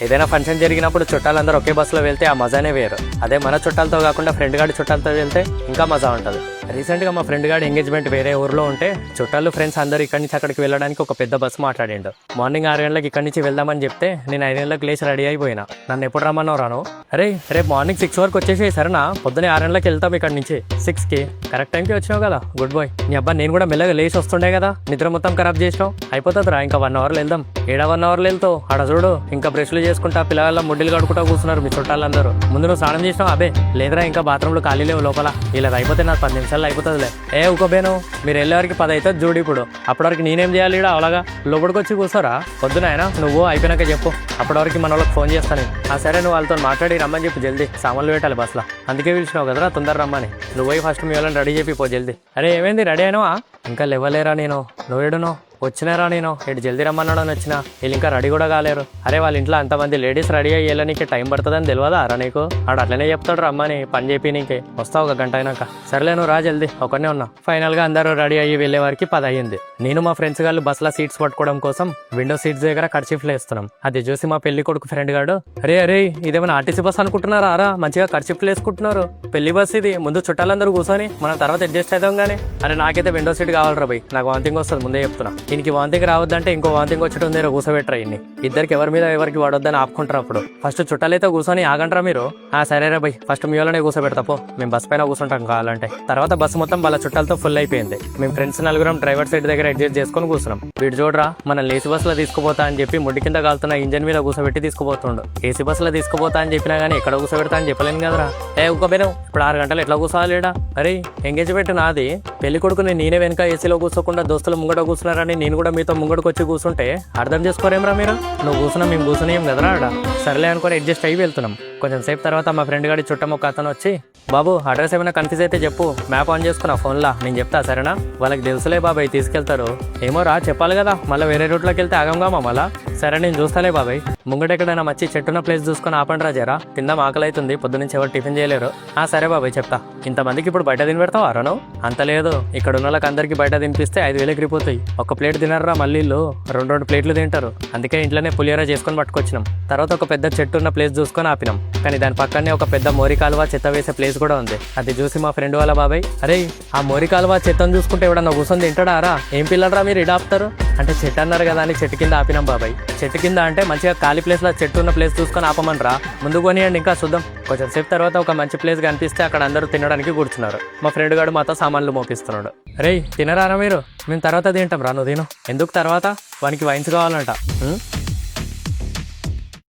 ఏదైనా ఫంక్షన్ జరిగినప్పుడు చుట్టాలందరూ ఒకే బస్సులో వెళ్తే ఆ మజానే వేరు. అదే మన చుట్టాలతో కాకుండా ఫ్రెండ్ గాడి చుట్టాలతో వెళ్తే ఇంకా మజా ఉంటుంది. రీసెంట్గా మా ఫ్రెండ్ గాడి ఎంగేజ్మెంట్ వేరే ఊర్లో ఉంటే చుట్టాలు ఫ్రెండ్స్ అందరూ ఇక్కడి నుంచి అక్కడికి వెళ్ళడానికి ఒక పెద్ద బస్సు మాట్లాడిండు. మార్నింగ్ 6 గంటలకు ఇక్కడి నుంచి వెళ్దామని చెప్తే నేను 5 గంటలకు లేచి రెడీ అయిపోయినా. నన్ను ఎప్పుడు రమ్మన్నావు రాను? అరే రేపు మార్నింగ్ 6 వరకు వచ్చేసి సరేనా? పొద్దునే 6 గంటలకు వెళ్తాం ఇక్కడ నుంచి. 6కి కరెక్ట్ టైంకి వచ్చినావు కదా, గుడ్ బాయ్. నీ అబ్బా నేను కూడా మెల్లగా లేచి వస్తుండే కదా, నిద్ర మొత్తం ఖరాబ్ చేసినావు. అయిపోతుంది రా, ఇంకా 1 అవర్లో వెళ్దాం. 1 అవర్లో వెళ్తావు ఆడ చూడు, ఇంకా బ్రష్లు చేసుకుంటా పిల్లల ముడ్డిలు కడుకుంటా కూర్చున్నారు మీ చుట్టాలందరూ. ముందు నువ్వు స్నానం చేసినావు? అబే లేదురా, ఇంకా బాత్రూంలో ఖాళీ లేవు లోపల. ఇలా అయిపోతే నాకు 10 నిమిషాల్లో అయిపోతుందిలే. ఊకోబేను, మీరు వెళ్ళేవారికి 10 అవుతుంది చూడు. ఇప్పుడు అప్పటి వరకు నేనేం చేయాలి? అలాగా లోపలికి వచ్చి కూర్చోరా పొద్దున. అయినా నువ్వు అయిపోయినాక చెప్పు, అప్పటి వరకు మన వాళ్ళకి ఫోన్ చేస్తాను. సరే నువ్వు వాళ్ళతో మాట్లాడి రమ్మని చెప్పు, జల్దీ సామాన్లు పెట్టాలి బస్సులో. అందుకే పిలిచినావు కదరా, తొందర రమ్మని. నువ్వు పోయి ఫస్ట్ మీ వాళ్ళని రెడీ చెప్పి పో జల్దీ. అరే ఏమైంది, రెడీ అయినావా? ఇంకా లేవలేరా నేను, నువ్వేడునో వచ్చినారా? నేను ఇటు జల్దీ రమ్మన్నాడని వచ్చినా, వీళ్ళు ఇంకా రెడీ కూడా కాలేరు. అరే వాళ్ళ ఇంట్లో అంతమంది లేడీస్ రెడీ అయ్యేలా నీకు టైం పడుతుందని తెలియదా రా నీకు? ఆడు అట్లనే చెప్తాడు రమ్మని, పని చెప్పి నీకే వస్తావు 1 గంట అయినాక. సరేలే నువ్వు రా జల్దీ, ఒకనే ఉన్నా. ఫైనల్ గా అందరూ రెడీ అయ్యి వెళ్లే వారికి 10 అయ్యింది. నేను మా ఫ్రెండ్స్ గారు బస్సులో సీట్స్ పట్టుకోవడం కోసం విండో సీట్స్ దగ్గర కర్చీఫ్లు వేస్తున్నాం. అది చూసి మా పెళ్లి కొడుకు ఫ్రెండ్ గాడు, అరే ఇదేమైనా ఆర్టీసీ బస్ అనుకుంటున్నారా రా, మంచిగా కర్చీఫ్లు వేసుకుంటున్నారు. పెళ్లి బస్ ఇది, ముందు చుట్టాలందరూ కూర్చొని మనం తర్వాత అడ్జస్ట్ అవుతాం. కానీ అరే నాకైతే విండో సీట్ కావాలరా బై, నాకు వాంతింగ్ వస్తుంది ముందే చెప్తున్నా. దీనికి వాంతింగ్ రావద్దంటే ఇంకో వాంతింగ్ వచ్చేటం దగ్గర కూర్చోబెట్టరా. ఇన్ని ఇద్దరికి ఎవరి మీద ఎవరికి వాడొద్దని ఆపుకుంటారు. అప్పుడు ఫస్ట్ చుట్టాలైతే కూర్చొని ఆగంటారా మీరు? సరేరా బై, ఫస్ట్ మీ వాళ్ళనే కూర్చోబెడతాపో, మేము బస్ పైన కూర్చుంటాం కావాలంటే. తర్వాత బస్సు మొత్తం వాళ్ళ చుట్టాలతో ఫుల్ అయిపోయింది. మేము ఫ్రెండ్స్ 4 డ్రైవర్ సైడ్ దగ్గర అడ్జస్ట్ చేసుకొని కూర్చున్నాం. వీడు చూడరా, మనం ఏసీ బస్సులో తీసుకుపోతా అని చెప్పి ముడ్డి కింద కాలుతున్న ఇంజన్ మీద కూర్చోబెట్టి తీసుకుపోతుండు. ఏసీ బస్సులో తీసుకుపోతా అని చెప్పినా గానీ ఎక్కడ కూర్చోబెడతా అని చెప్పలేను కదరా. ఊకోబేను, ఇప్పుడు 6 గంటలు ఎట్లా కూర్చోవాలేడా? అరే ఎంగేజ్మెంట్ నాది, పెళ్లి కొడుకుని నేనే వెనక ఏసీలో కూర్చోకుండా దోస్తులు ముంగట కూర్చున్నారని నేను కూడా మీతో ముంగడికి వచ్చి కూర్చుంటే అర్థం చేసుకోరేమరా మీరు? నువ్వు కూర్చున్నా మేము కూర్చునేం కదరా ఆడ. సర్లే అనుకొని అడ్జస్ట్ అయ్యి వెళ్తున్నాం. కొంచెం సేపు తర్వాత మా ఫ్రెండ్ గాడి చుట్టం ఒక అతను వచ్చి, బాబు అడ్రస్ ఏమైనా కన్ఫ్యూజ్ అయితే చెప్పు, మ్యాప్ ఆన్ చేసుకున్నా ఫోన్లా, నేను చెప్తా సరేనా? వాళ్ళకి తెలుసులే బాబాయ్ తీసుకెళ్తారు. ఏమో రా చెప్పాలి కదా, మళ్ళీ వేరే రూట్లోకి వెళ్తే ఆగంగా మళ్ళా. సరే నేను చూస్తాలే బాబాయ్, ముంగట ఎక్కడైనా మంచి చెట్టున్న ప్లేస్ చూసుకొని ఆపండి రా జరా, కింద ఆకలి అవుతుంది, పొద్దునుంచి ఎవరు టిఫిన్ చేయలేరు. సరే బాబాయ్ చెప్తా. ఇంతమందికి ఇప్పుడు బయట తిని పెడతావా అరను? అంత లేదు, ఇక్కడ ఉన్న వాళ్ళకి అందరికి బయట తినిపిస్తే 5,000 ఎగిరిపోతాయి. ఒక ప్లేట్ తినర్రా మళ్ళీ 2 ప్లేట్లు తింటారు. అందుకే ఇంట్లోనే పులిహోర చేసుకొని పట్టుకొచ్చినాం. తర్వాత ఒక పెద్ద చెట్టు ఉన్న ప్లేస్ చూసుకొని ఆపినాం. కానీ దాని పక్కనే ఒక పెద్ద మోరి కాలువ చెత్త వేసే ప్లేస్ కూడా ఉంది. అది చూసి మా ఫ్రెండ్ వాళ్ళ బాబాయ్, అరే ఆ మోరి కాలువ చెత్తను చూసుకుంటే ఎవడన్నా కూర్చొని తింటాడా రా? ఏం పిల్లలరా మీరు ఇడ ఆపుతారు అంటే చెట్టు అన్నారు కదా అని చెట్టు కింద ఆపినాం బాబాయ్. చెట్టు కింద అంటే మంచిగా ఖాళీ ప్లేస్ లో చెట్టు ఉన్న ప్లేస్ చూసుకొని ఆపమనరా. ముందు కొనియండి ఇంకా చూద్దాం. కొంచెం సేపు తర్వాత ఒక మంచి ప్లేస్ కనిపిస్తే అక్కడ అందరూ తినడానికి కూర్చున్నారు. మా ఫ్రెండ్ గారు మాతో సామాన్లు మోపిస్తున్నాడు. రే తినరారా మీరు? మేము తర్వాత తింటాం రా, నువ్వు తిను. ఎందుకు తర్వాత? వానికి వైన్స్ కావాలంట.